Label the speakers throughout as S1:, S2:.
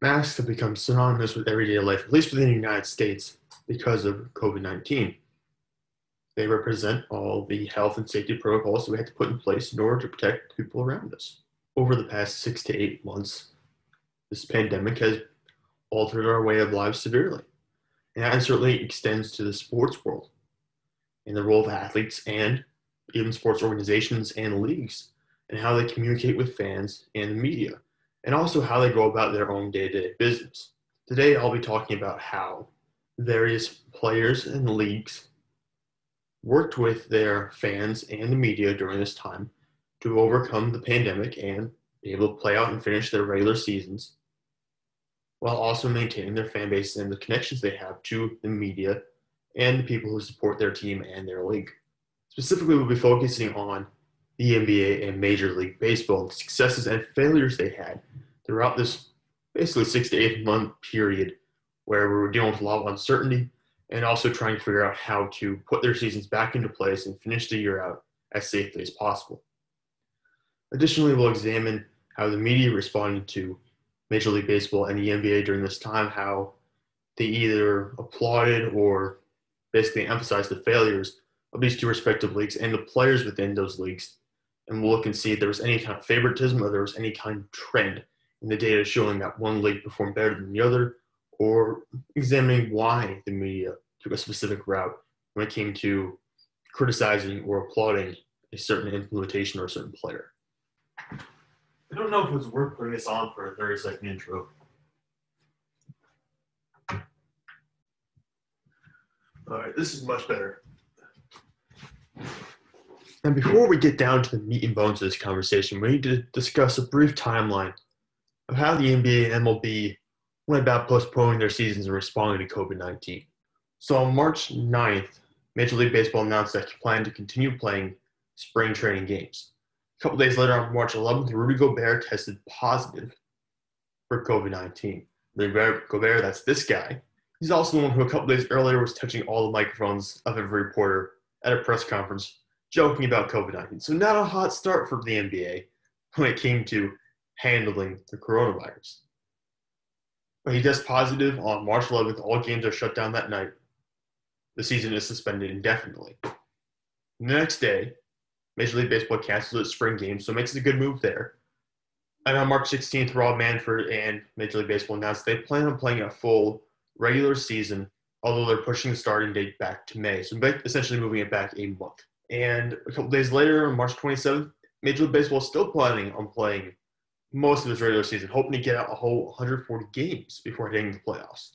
S1: Masks have become synonymous with everyday life, at least within the United States, because of COVID-19. They represent all the health and safety protocols that we had to put in place in order to protect people around us. Over the past 6 to 8 months, this pandemic has altered our way of lives severely, and that certainly extends to the sports world and the role of athletes and even sports organizations and leagues and how they communicate with fans and the media, and also how they go about their own day-to-day business. Today, I'll be talking about how various players and leagues worked with their fans and the media during this time to overcome the pandemic and be able to play out and finish their regular seasons while also maintaining their fan base and the connections they have to the media and the people who support their team and their league. Specifically, we'll be focusing on the NBA and Major League Baseball, the successes and failures they had throughout this basically 6 to 8 month period where we were dealing with a lot of uncertainty and also trying to figure out how to put their seasons back into place and finish the year out as safely as possible. Additionally, we'll examine how the media responded to Major League Baseball and the NBA during this time, how they either applauded or basically emphasized the failures of these two respective leagues and the players within those leagues. And we'll look and see if there was any kind of favoritism or there was any kind of trend in the data showing that one league performed better than the other, or examining why the media took a specific route when it came to criticizing or applauding a certain implementation or a certain player. I don't know if it was worth putting this on for a 30-second intro. All right, this is much better. And before we get down to the meat and bones of this conversation, we need to discuss a brief timeline of how the NBA and MLB went about postponing their seasons and responding to COVID-19. So on March 9th, Major League Baseball announced that it planned to continue playing spring training games. A couple days later, on March 11th, Rudy Gobert tested positive for COVID-19. Rudy Gobert, that's this guy. He's also the one who a couple days earlier was touching all the microphones of every reporter at a press conference, joking about COVID-19. So not a hot start for the NBA when it came to handling the coronavirus. But he tests positive on March 11th. All games are shut down that night. The season is suspended indefinitely. The next day, Major League Baseball cancels its spring game, so it makes a good move there. And on March 16th, Rob Manfred and Major League Baseball announced they plan on playing a full regular season, although they're pushing the starting date back to May. So essentially moving it back a month. And a couple days later, on March 27th, Major League Baseball is still planning on playing most of its regular season, hoping to get out a whole 140 games before hitting the playoffs.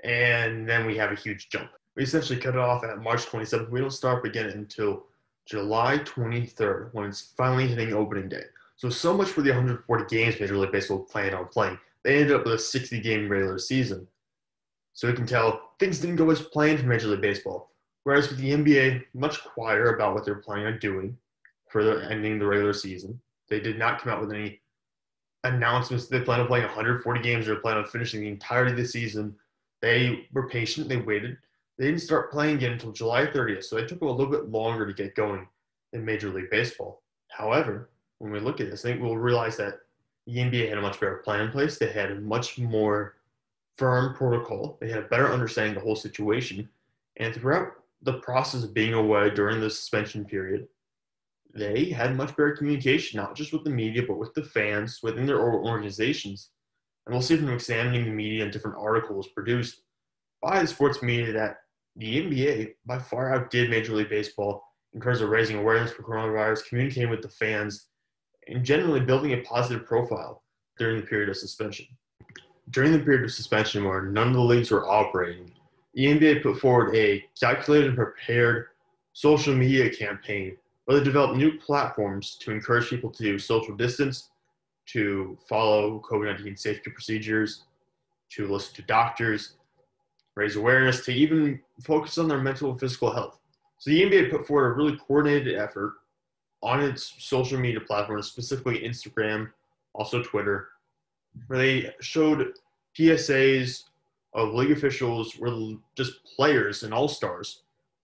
S1: And then we have a huge jump. We essentially cut it off at March 27th. We don't start again until July 23rd, when it's finally hitting opening day. So much for the 140 games Major League Baseball planned on playing. They ended up with a 60-game regular season. So we can tell things didn't go as planned for Major League Baseball. Whereas with the NBA, much quieter about what they're planning on doing for ending the regular season. They did not come out with any announcements that they plan on playing 140 games or plan on finishing the entirety of the season. They were patient. They waited. They didn't start playing again until July 30th, so it took a little bit longer to get going in Major League Baseball. However, when we look at this, I think we'll realize that the NBA had a much better plan in place. They had a much more firm protocol. They had a better understanding of the whole situation. And throughout the process of being away during the suspension period, they had much better communication, not just with the media, but with the fans within their organizations. And we'll see from examining the media and different articles produced by the sports media that the NBA by far outdid Major League Baseball in terms of raising awareness for coronavirus, communicating with the fans, and generally building a positive profile during the period of suspension. During the period of suspension where none of the leagues were operating, the NBA put forward a calculated and prepared social media campaign where they developed new platforms to encourage people to do social distance, to follow COVID-19 safety procedures, to listen to doctors, raise awareness, to even focus on their mental and physical health. So the NBA put forward a really coordinated effort on its social media platforms, specifically Instagram, also Twitter, where they showed PSAs of league officials, were just players and all-stars,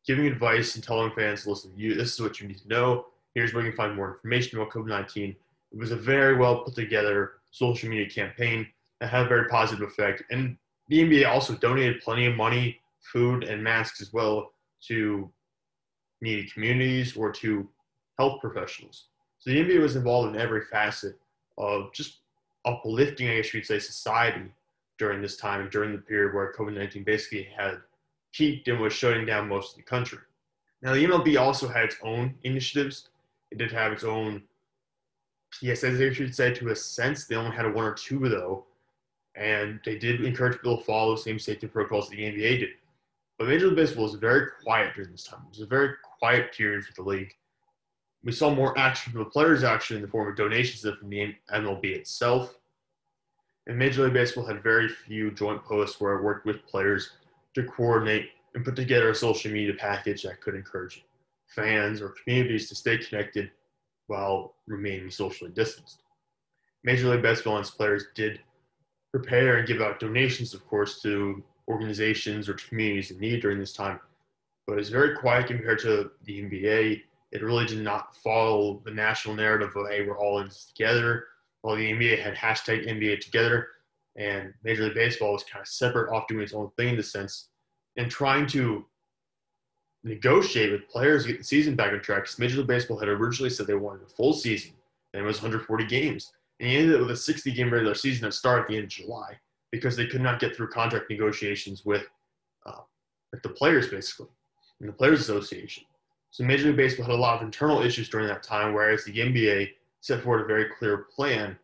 S1: giving advice and telling fans, listen, this is what you need to know. Here's where you can find more information about COVID-19. It was a very well put together social media campaign that had a very positive effect. And the NBA also donated plenty of money, food, and masks as well to needy communities or to health professionals. So the NBA was involved in every facet of just uplifting, I guess you'd say, society during this time and during the period where COVID-19 basically had peaked and was shutting down most of the country. Now, the MLB also had its own initiatives. It did have its own PSAs, I should say, to a sense. They only had one or two, though, and they did encourage people to follow the same safety protocols that the NBA did. But Major League Baseball was very quiet during this time. It was a very quiet period for the league. We saw more action from the players actually in the form of donations from the MLB itself. And Major League Baseball had very few joint posts where it worked with players to coordinate and put together a social media package that could encourage fans or communities to stay connected while remaining socially distanced. Major League Baseball and its players did prepare and give out donations, of course, to organizations or to communities in need during this time. But it's very quiet compared to the NBA. It really did not follow the national narrative of, hey, we're all in this together. While the NBA had hashtag NBA together, and Major League Baseball was kind of separate, off doing its own thing in the sense, and trying to negotiate with players to get the season back on track. Because Major League Baseball had originally said they wanted a full season, and it was 140 games. And he ended up with a 60-game regular season that started at the end of July because they could not get through contract negotiations with the players, basically, and the Players Association. So Major League Baseball had a lot of internal issues during that time, whereas the NBA set forward a very clear plan.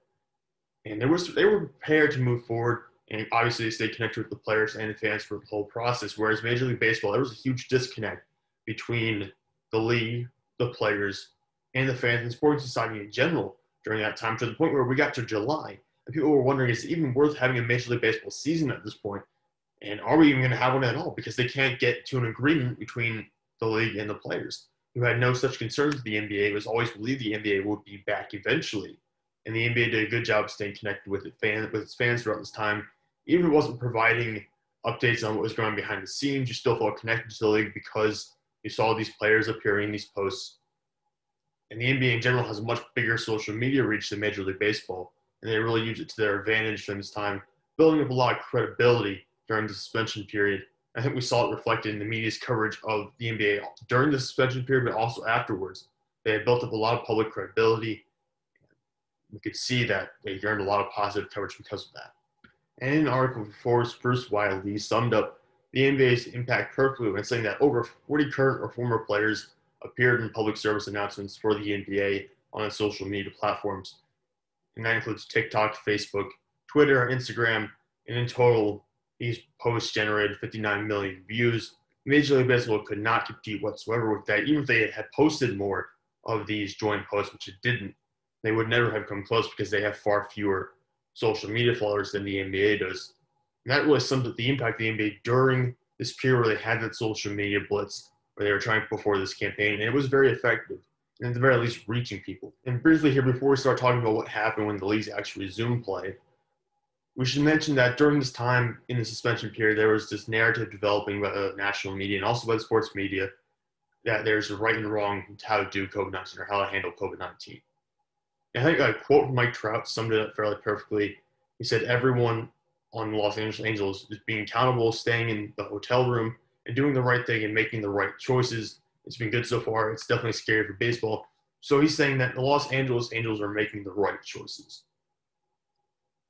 S1: And they were prepared to move forward, and obviously they stayed connected with the players and the fans for the whole process, whereas Major League Baseball, there was a huge disconnect between the league, the players, and the fans and sporting society in general during that time, to the point where we got to July, and people were wondering, is it even worth having a Major League Baseball season at this point? And are we even going to have one at all? Because they can't get to an agreement between the league and the players, who had no such concerns with the NBA. It was always believed the NBA would be back eventually. And the NBA did a good job of staying connected with its fans throughout this time. Even if it wasn't providing updates on what was going on behind the scenes, you still felt connected to the league because you saw these players appearing in these posts. And the NBA in general has a much bigger social media reach than Major League Baseball, and they really use it to their advantage during this time, building up a lot of credibility during the suspension period. I think we saw it reflected in the media's coverage of the NBA during the suspension period, but also afterwards. They had built up a lot of public credibility. We could see that they earned a lot of positive coverage because of that. And in an article before, Bruce Wiley summed up the NBA's impact perfectly when saying that over 40 current or former players appeared in public service announcements for the NBA on its social media platforms. And that includes TikTok, Facebook, Twitter, and Instagram. And in total, these posts generated 59 million views. Major League Baseball could not compete whatsoever with that. Even if they had posted more of these joint posts, which it didn't, they would never have come close because they have far fewer social media followers than the NBA does. And that really sums up the impact of the NBA during this period where they had that social media blitz, where they were trying to put forward this campaign. And it was very effective, and at the very least, reaching people. And briefly here, before we start talking about what happened when the leagues actually resumed play, we should mention that during this time in the suspension period, there was this narrative developing by the national media and also by the sports media that there's a right and wrong to how to do COVID-19 or how to handle COVID-19. I think a quote from Mike Trout summed it up fairly perfectly. He said, everyone on the Los Angeles Angels is being accountable, staying in the hotel room, and doing the right thing and making the right choices. It's been good so far. It's definitely scary for baseball. So he's saying that the Los Angeles Angels are making the right choices.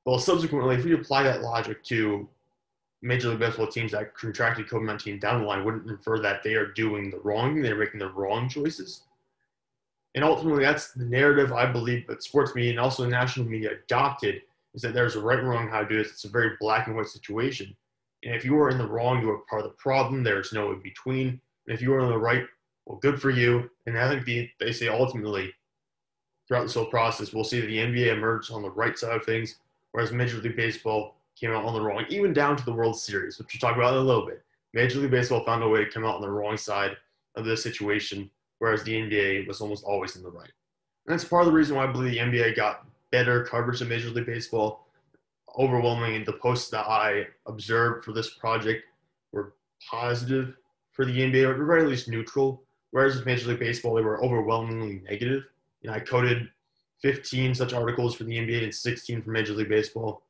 S1: Well, subsequently, if we apply that logic to Major League Baseball teams that contracted COVID-19 down the line, wouldn't infer that they are doing the wrong thing, they're making the wrong choices. And ultimately, that's the narrative I believe that sports media and also the national media adopted, is that there's a right and wrong how to do this. It's a very black and white situation. And if you are in the wrong, you are part of the problem. There's no in between. And if you are in the right, well, good for you. And I think they say ultimately, throughout this whole process, we'll see that the NBA emerged on the right side of things, whereas Major League Baseball came out on the wrong, even down to the World Series, which we'll talk about in a little bit. Major League Baseball found a way to come out on the wrong side of this situation, whereas the NBA was almost always in the right. And that's part of the reason why I believe the NBA got better coverage than Major League Baseball. Overwhelmingly, the posts that I observed for this project were positive for the NBA, or at the very least neutral, whereas with Major League Baseball, they were overwhelmingly negative. I coded 15 such articles for the NBA and 16 for Major League Baseball.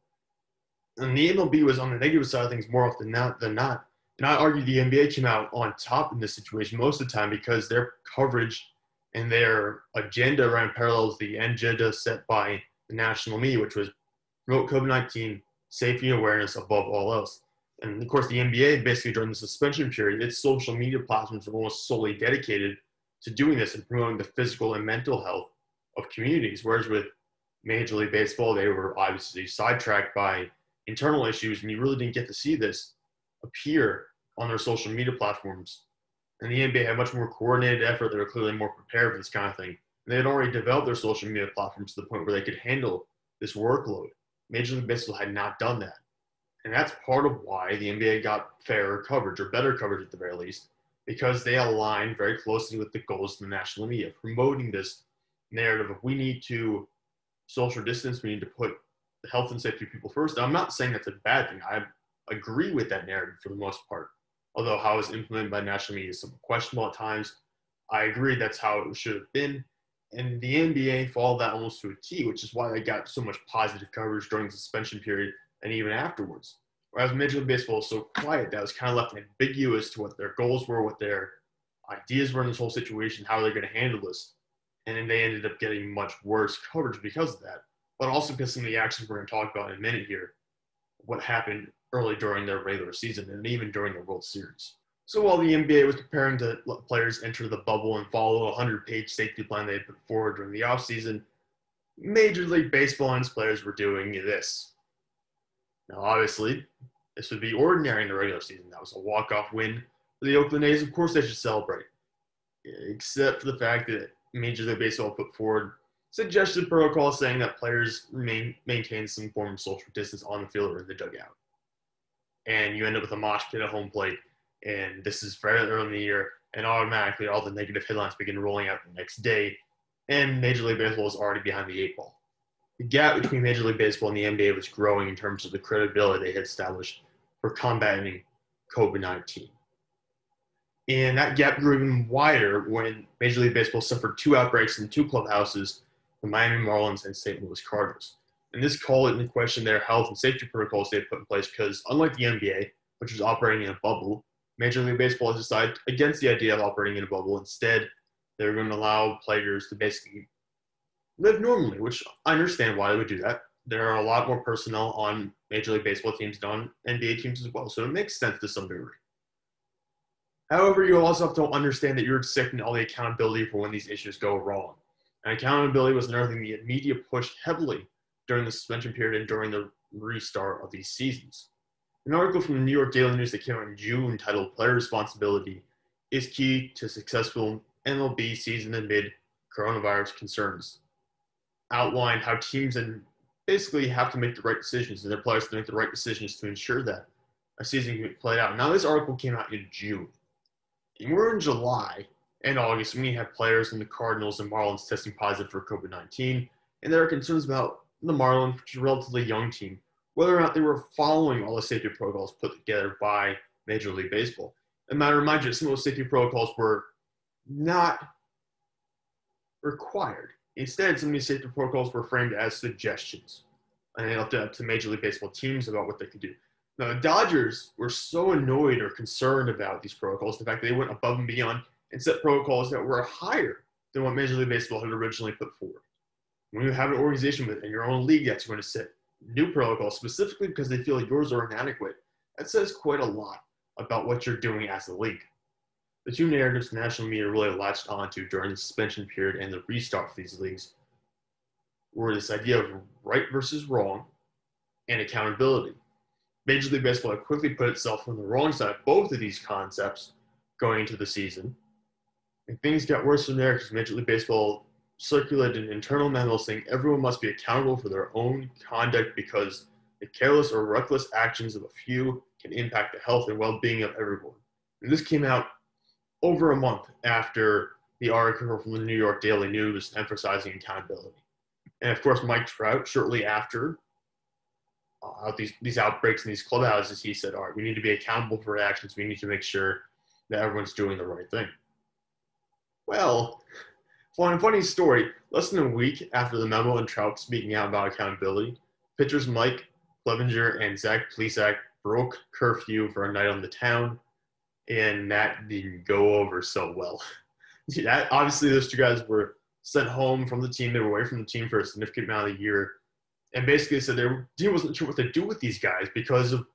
S1: And the MLB was on the negative side of things more often than not. And I argue the NBA came out on top in this situation most of the time because their coverage and their agenda ran parallels the agenda set by the national media, which was promote COVID-19 safety and awareness above all else. And of course, the NBA basically during the suspension period, its social media platforms were almost solely dedicated to doing this and promoting the physical and mental health of communities. Whereas with Major League Baseball, they were obviously sidetracked by internal issues, and you really didn't get to see this appear on their social media platforms. And the NBA had much more coordinated effort. They were clearly more prepared for this kind of thing. And they had already developed their social media platforms to the point where they could handle this workload. Major League Baseball had not done that. And that's part of why the NBA got fairer coverage, or better coverage at the very least, because they aligned very closely with the goals of the national media, promoting this narrative of we need to social distance, we need to put the health and safety of people first. Now, I'm not saying that's a bad thing. I agree with that narrative for the most part. Although how it was implemented by national media is somewhat questionable at times, I agree that's how it should have been. And the NBA followed that almost to a T, which is why they got so much positive coverage during the suspension period and even afterwards. Whereas Major League Baseball was so quiet that was kind of left ambiguous to what their goals were, what their ideas were in this whole situation, how they're going to handle this. And then they ended up getting much worse coverage because of that. But also because some of the actions we're going to talk about in a minute here, what happened early during their regular season and even during the World Series. So while the NBA was preparing to let players enter the bubble and follow a 100-page safety plan they put forward during the offseason, Major League Baseball and its players were doing this. Now, obviously, this would be ordinary in the regular season. That was a walk-off win for the Oakland A's. Of course, they should celebrate, except for the fact that Major League Baseball put forward suggested protocols saying that players maintain some form of social distance on the field or in the dugout. And you end up with a mosh pit at home plate, and this is very early in the year, and automatically all the negative headlines begin rolling out the next day, and Major League Baseball is already behind the 8 ball. The gap between Major League Baseball and the NBA was growing in terms of the credibility they had established for combating COVID-19. And that gap grew even wider when Major League Baseball suffered 2 outbreaks in 2 clubhouses, the Miami Marlins and St. Louis Cardinals. And this called into question their health and safety protocols they had put in place because, unlike the NBA, which was operating in a bubble, Major League Baseball has decided against the idea of operating in a bubble. Instead, they're going to allow players to basically live normally, which I understand why they would do that. There are a lot more personnel on Major League Baseball teams than on NBA teams as well, so it makes sense to some degree. However, you also have to understand that you're accepting all the accountability for when these issues go wrong. And accountability was another thing the media pushed heavily during the suspension period and during the restart of these seasons. An article from the New York Daily News that came out in June titled "Player Responsibility is Key to Successful MLB Season Amid Coronavirus Concerns" outlined how teams basically have to make the right decisions and their players have to make the right decisions to ensure that a season can be played out. Now, this article came out in June. And we're in July and August when you have players in the Cardinals and Marlins testing positive for COVID-19, and there are concerns about the Marlins, which is a relatively young team, whether or not they were following all the safety protocols put together by Major League Baseball. And I remind you, some of those safety protocols were not required. Instead, some of these safety protocols were framed as suggestions, and they left it up to Major League Baseball teams about what they could do. Now, the Dodgers were so annoyed or concerned about these protocols, the fact that they went above and beyond and set protocols that were higher than what Major League Baseball had originally put forward. When you have an organization within your own league that's going to set new protocols specifically because they feel yours are inadequate, that says quite a lot about what you're doing as a league. The 2 narratives the national media really latched onto during the suspension period and the restart for these leagues were this idea of right versus wrong and accountability. Major League Baseball had quickly put itself on the wrong side of both of these concepts going into the season. And things got worse from there because Major League Baseball circulated an internal memo saying everyone must be accountable for their own conduct because the careless or reckless actions of a few can impact the health and well-being of everyone. And this came out over a month after the article from the New York Daily News emphasizing accountability. And of course, Mike Trout, shortly after these outbreaks in these clubhouses, he said, all right, we need to be accountable for our actions. We need to make sure that everyone's doing the right thing. Well, funny story, less than a week after the memo and Trout speaking out about accountability, pitchers Mike Clevenger and Zach Plesac broke curfew for a night on the town, and that didn't go over so well. That, obviously, those two guys were sent home from the team. They were away from the team for a significant amount of the year, and basically said their team wasn't sure what to do with these guys because of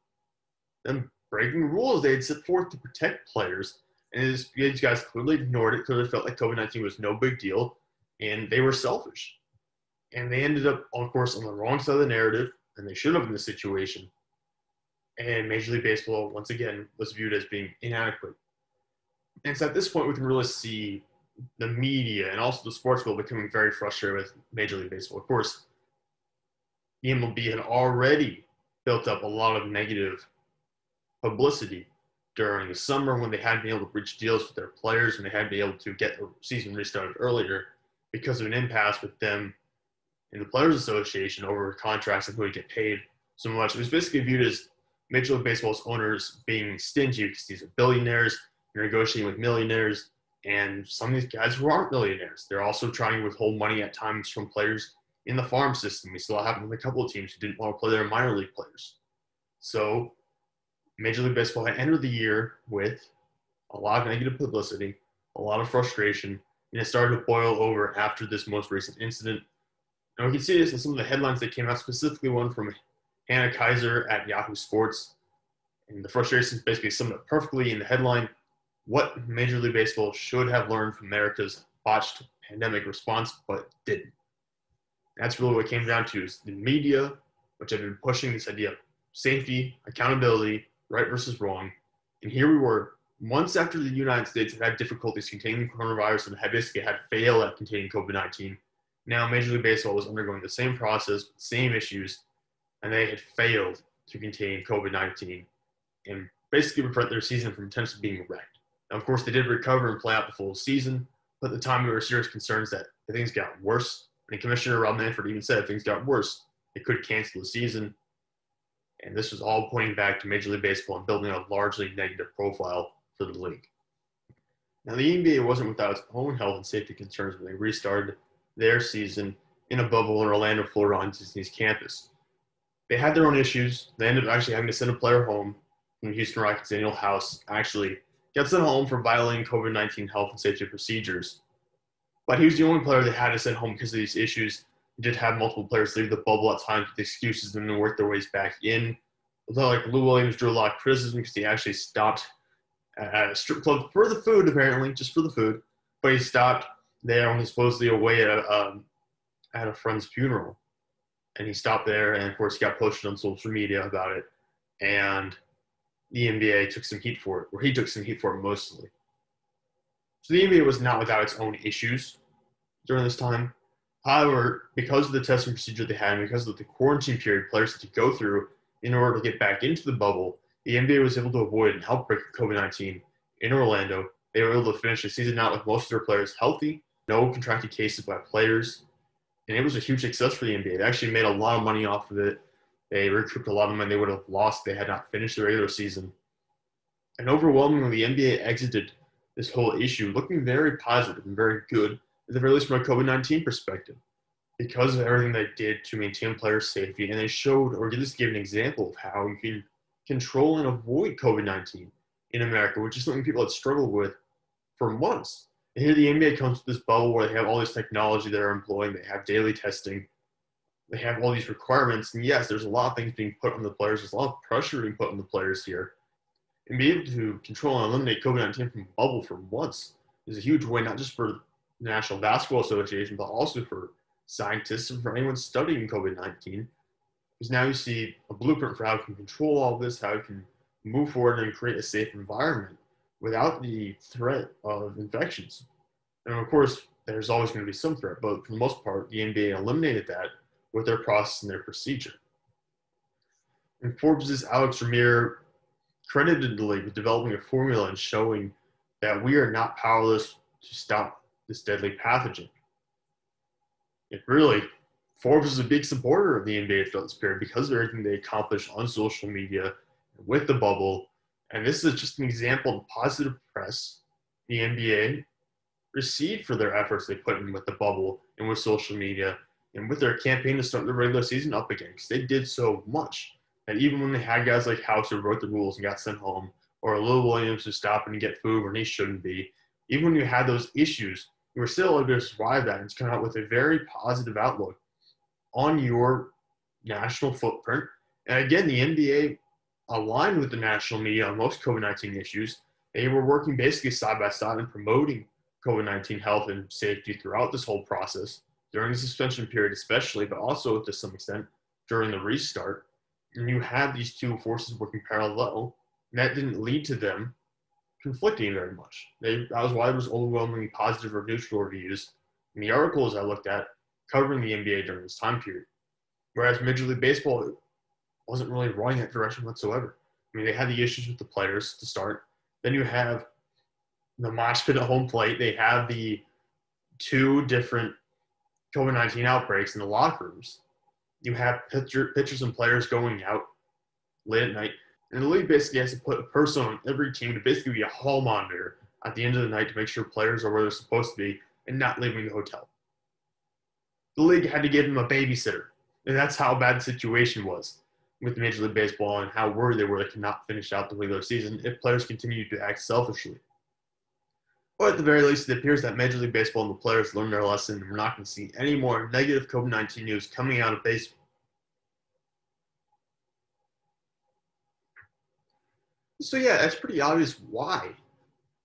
S1: them breaking rules they had set forth to protect players. And these guys clearly ignored it, clearly felt like COVID-19 was no big deal, and they were selfish. And they ended up, of course, on the wrong side of the narrative, and they should have in this situation. And Major League Baseball, once again, was viewed as being inadequate. And so at this point, we can really see the media and also the sports world becoming very frustrated with Major League Baseball. Of course, the MLB had already built up a lot of negative publicity during the summer when they hadn't been able to reach deals with their players, when they hadn't been able to get the season restarted earlier because of an impasse with them and the Players Association over contracts and who would get paid so much. It was basically viewed as Major League Baseball's owners being stingy because these are billionaires, they're negotiating with millionaires, and some of these guys who aren't millionaires. They're also trying to withhold money at times from players in the farm system. We saw it happen with a couple of teams who didn't want to play their minor league players. So Major League Baseball had entered the year with a lot of negative publicity, a lot of frustration, and it started to boil over after this most recent incident. And we can see this in some of the headlines that came out, specifically one from Hannah Kaiser at Yahoo Sports. And the frustration is basically summed up perfectly in the headline: what Major League Baseball should have learned from America's botched pandemic response, but didn't. That's really what it came down to, is the media, which have been pushing this idea of safety, accountability, right versus wrong. And here we were, months after the United States had difficulties containing coronavirus and had basically had failed at containing COVID-19. Now Major League Baseball was undergoing the same process, same issues, and they had failed to contain COVID-19 and basically prevent their season from potentially being wrecked. Now, of course, they did recover and play out the full season, but at the time there were serious concerns that if things got worse, and Commissioner Rob Manfred even said if things got worse, it could cancel the season. And this was all pointing back to Major League Baseball and building a largely negative profile for the league. Now, the NBA wasn't without its own health and safety concerns when they restarted their season in a bubble in Orlando, Florida on Disney's campus. They had their own issues. They ended up actually having to send a player home from the Houston Rockets. Daniel House actually got sent home for violating COVID-19 health and safety procedures. But he was the only player they had to send home because of these issues. He did have multiple players leave the bubble at times with excuses and then work their ways back in. Although, like, Lou Williams drew a lot of criticism because he actually stopped at a strip club for the food, apparently, just for the food. But he stopped there when he was supposedly away at a friend's funeral. And he stopped there, and of course, he got posted on social media about it. And the NBA took some heat for it, or he took some heat for it mostly. So the NBA was not without its own issues during this time. However, because of the testing procedure they had and because of the quarantine period players had to go through in order to get back into the bubble, the NBA was able to avoid an outbreak of COVID-19 in Orlando. They were able to finish the season out with most of their players healthy, no contracted cases by players, and it was a huge success for the NBA. They actually made a lot of money off of it. They recouped a lot of money they would have lost if they had not finished the regular season. And overwhelmingly, the NBA exited this whole issue looking very positive and very good, at the very least from a COVID-19 perspective, because of everything they did to maintain player safety. And they showed, or at least gave an example of how you can control and avoid COVID-19 in America, which is something people had struggled with for months. And here the NBA comes to this bubble where they have all this technology they're employing. They have daily testing. They have all these requirements. And yes, there's a lot of things being put on the players. There's a lot of pressure being put on the players here. And be able to control and eliminate COVID-19 from the bubble for months is a huge win, not just for the National Basketball Association, but also for scientists and for anyone studying COVID-19. Because now you see a blueprint for how you can control all this, how you can move forward and create a safe environment without the threat of infections. And of course, there's always going to be some threat, but for the most part, the NBA eliminated that with their process and their procedure. And Forbes' Alex Ramir credited the league with developing a formula and showing that we are not powerless to stop this deadly pathogen. It really, Forbes is a big supporter of the NBA throughout this period because of everything they accomplished on social media with the bubble. And this is just an example of positive press the NBA received for their efforts they put in with the bubble and with social media and with their campaign to start the regular season up again, because they did so much. And even when they had guys like House who wrote the rules and got sent home, or Lil Williams who's stopping to get food when he shouldn't be, even when you had those issues, you were still able to survive that and come out with a very positive outlook on your national footprint. And again, the NBA aligned with the national media on most COVID-19 issues. They were working basically side by side and promoting COVID-19 health and safety throughout this whole process, during the suspension period especially, but also to some extent during the restart. And you had these two forces working parallel, and that didn't lead to them conflicting very much. That was why there was overwhelmingly positive or neutral reviews in the articles I looked at covering the NBA during this time period. Whereas Major League Baseball wasn't really running that direction whatsoever. I mean, they had the issues with the players to start. Then you have the mosh pit at home plate. They have the two different COVID-19 outbreaks in the locker rooms. You have pitchers and players going out late at night. And the league basically has to put a person on every team to basically be a hall monitor at the end of the night to make sure players are where they're supposed to be and not leaving the hotel. The league had to give them a babysitter. And that's how bad the situation was with Major League Baseball and how worried they were they could not finish out the regular season if players continued to act selfishly. But at the very least, it appears that Major League Baseball and the players learned their lesson, and we're not going to see any more negative COVID-19 news coming out of baseball. So yeah, that's pretty obvious why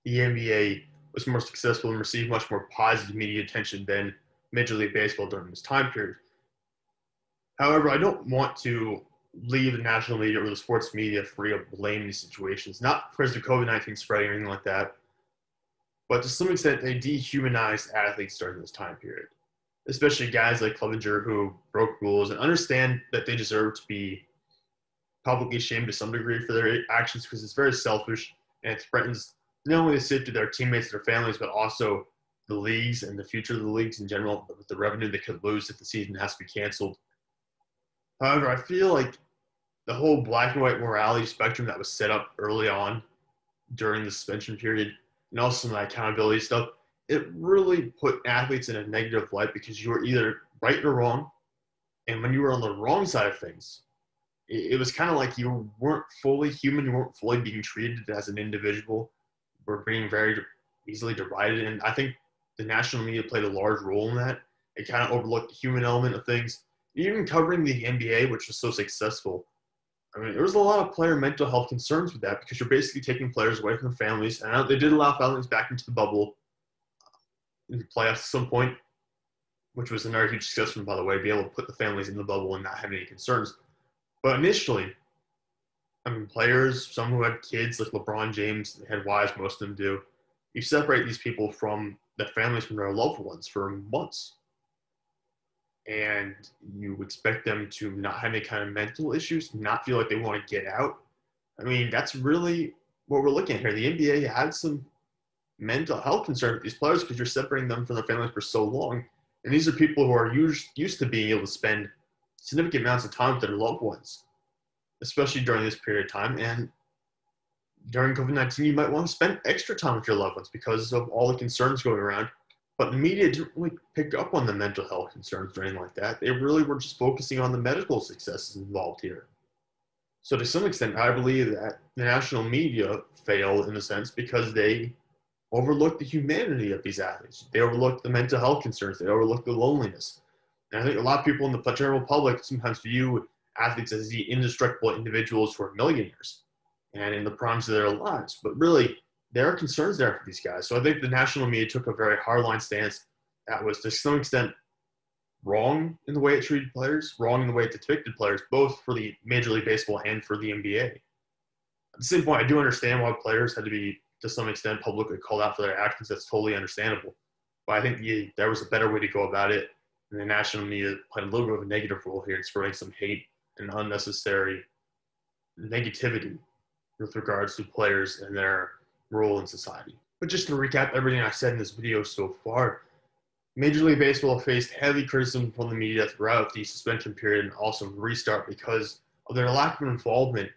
S1: the NBA was more successful and received much more positive media attention than Major League Baseball during this time period. However, I don't want to leave the national media or the sports media free of blaming these situations, not because of COVID-19 spread or anything like that, but to some extent, they dehumanized athletes during this time period, especially guys like Clemson who broke rules and understand that they deserve to be publicly shamed to some degree for their actions because it's very selfish and it threatens not only the safety of their teammates, their families, but also the leagues and the future of the leagues in general, with the revenue they could lose if the season has to be canceled. However, I feel like the whole black and white morality spectrum that was set up early on during the suspension period and also some of that accountability stuff, it really put athletes in a negative light because you were either right or wrong. And when you were on the wrong side of things, it was kind of like you weren't fully human, you weren't fully being treated as an individual. We're being very easily divided. And I think the national media played a large role in that. It kind of overlooked the human element of things. Even covering the NBA, which was so successful, I mean, there was a lot of player mental health concerns with that because you're basically taking players away from their families. And they did allow families back into the bubble in the playoffs at some point, which was another huge success from, by the way, be able to put the families in the bubble and not have any concerns. But initially, I mean, players, some who had kids like LeBron James, they had wives, most of them do. You separate these people from their families, from their loved ones for months. And you expect them to not have any kind of mental issues, not feel like they want to get out. I mean, that's really what we're looking at here. The NBA had some mental health concerns with these players because you're separating them from their families for so long. And these are people who are used to being able to spend significant amounts of time with their loved ones, especially during this period of time. And during COVID-19, you might want to spend extra time with your loved ones because of all the concerns going around. But the media didn't really pick up on the mental health concerns or anything like that. They really were just focusing on the medical successes involved here. So to some extent, I believe that the national media failed in a sense because they overlooked the humanity of these athletes. They overlooked the mental health concerns. They overlooked the loneliness. And I think a lot of people in the general public sometimes view athletes as the indestructible individuals who are millionaires and in the primes of their lives. But really, there are concerns there for these guys. So I think the national media took a very hardline stance that was to some extent wrong in the way it treated players, wrong in the way it depicted players, both for the Major League Baseball and for the NBA. At the same point, I do understand why players had to be, to some extent, publicly called out for their actions. That's totally understandable. But I think there was a better way to go about it. And the national media played a little bit of a negative role here in spreading some hate and unnecessary negativity with regards to players and their role in society. But just to recap everything I said in this video so far, Major League Baseball faced heavy criticism from the media throughout the suspension period and also restart because of their lack of involvement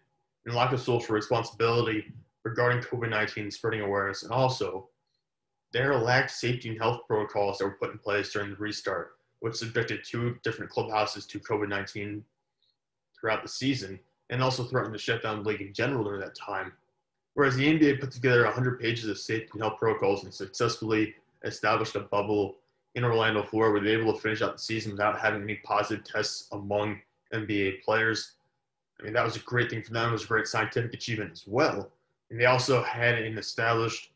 S1: and lack of social responsibility regarding COVID-19 spreading awareness, and also their lack of safety and health protocols that were put in place during the restart, which subjected two different clubhouses to COVID-19 throughout the season, and also threatened to shut down the league in general during that time. Whereas the NBA put together 100 pages of safety and health protocols and successfully established a bubble in Orlando, Florida, where they were able to finish out the season without having any positive tests among NBA players. I mean, that was a great thing for them. It was a great scientific achievement as well. And they also had an established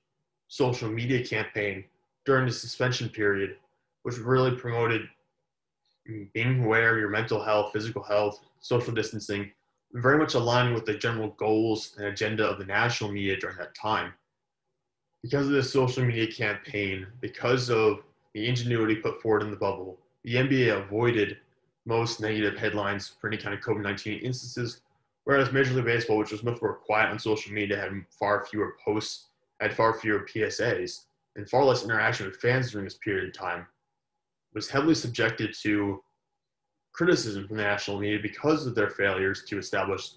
S1: social media campaign during the suspension period, which really promoted being aware of your mental health, physical health, social distancing, very much aligning with the general goals and agenda of the national media during that time. Because of this social media campaign, because of the ingenuity put forward in the bubble, the NBA avoided most negative headlines for any kind of COVID-19 instances, whereas Major League Baseball, which was much more quiet on social media, had far fewer posts, had far fewer PSAs, and far less interaction with fans during this period of time, was heavily subjected to criticism from the national media because of their failures to establish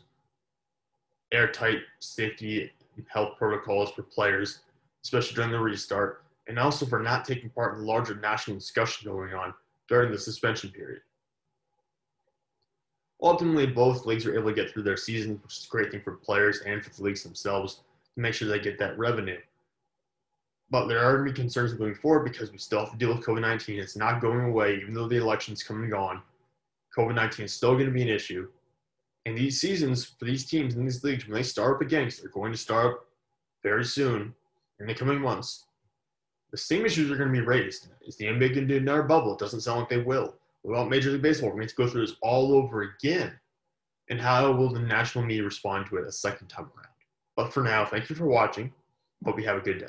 S1: airtight safety and health protocols for players, especially during the restart, and also for not taking part in the larger national discussion going on during the suspension period. Ultimately, both leagues were able to get through their season, which is a great thing for players and for the leagues themselves to make sure they get that revenue. But there are going to be concerns moving forward because we still have to deal with COVID-19. It's not going away, even though the election's come and gone. COVID-19 is still going to be an issue. And these seasons for these teams in these leagues, when they start up again, because they're going to start up very soon in the coming months, the same issues are going to be raised. Is the NBA going to do another bubble? It doesn't sound like they will. What about Major League Baseball? We're going to go through this all over again. And how will the national media respond to it a second time around? But for now, thank you for watching. Hope you have a good day.